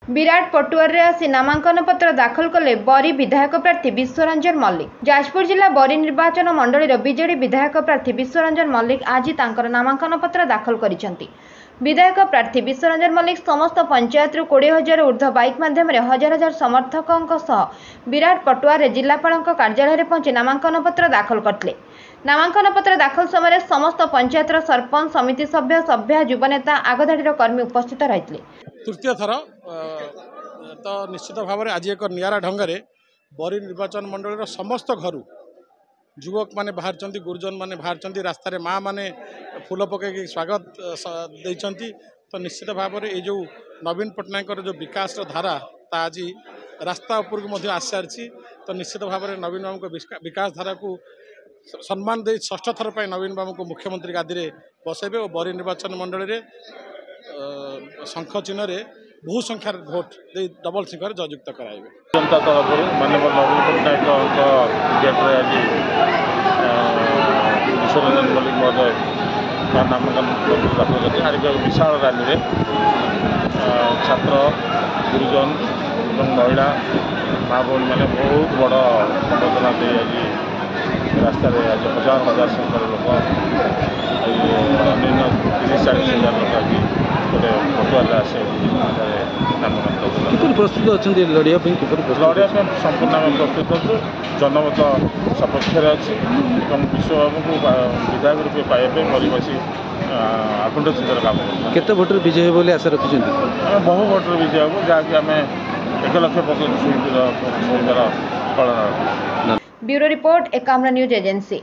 विराट पटुआर आसी नामांकन पत्र दाखल कले बरी विधायक प्रार्थी विश्वरंजन मल्लिक। जाजपुर जिला बरी निर्वाचन मंडली बीजेडी विधायक प्रार्थी विश्वरंजन मल्लिक आज तांकर नामांकन पत्र दाखल करिसेंती। विधायक प्रार्थी विश्वरंजन मल्लिक समस्त पंचायत 20,000 ऊर्ध्व बाइक माध्यम हजार हजार समर्थकों सह विराट पटुआर जिलापाल कार्यालय पहुंची नामांकन पत्र दाखल करते। नामांकन पत्र दाखल समय समस्त पंचायत सरपंच समिति सभ्य सभ्य युवनेता आगधाड़ी कर्मी उपस्थित रही। तृतीय थर तो निश्चित भाव में आज एक निरा ढंग से बरी निर्वाचन मंडल समस्त घर युवक माने बाहर गुरुजन माने बाहर रास्तार माँ मैंने फूल पकई स्वागत देती। तो निश्चित भाव में ये जो नवीन पट्टनायक जो विकास धारा ता आज रास्ता उपरकू आसी सारी। तो निश्चित भाव में नवीन बाबू को विकास धारा को सम्मान दे षष्ठ थर पर नवीन बाबू को मुख्यमंत्री गादी में बसैबे और बरी निर्वाचन मंडल में शंख चिन्ह बहु संख्यार भोट दे डबल सिंह जययुक्त कराइबे। जनता तरफ माननीय नवीन पट्टनायक आज विश्वरंजन मल्लिक महोदय नामांकन पत्र दाखल करते आज एक विशाल रैली में छात्र गुरुजन और महिला माँ भौणी मैंने बहुत बड़ प्रदर्शना दे आज रास्तार आज हजार हजार संख्यार लोक अन्य 30-40 हजार लोक आज गोटे पटुआर आसे नामांकन प्रस्तुत अच्छा लड़िया लड़िया संपूर्ण आम प्रस्तुत अच्छु जनमत सपक्ष अच्छी विश्वबाबू को विधायक रूपे पाइबे परिवासी आकुंठ चिंतार काम केते भोटर विजय बोली आशा रखिं बहु भोटर विजय हम जहाँकि आम 1,00,000% छुईबार पालन। Bureau report Ekamra news agency.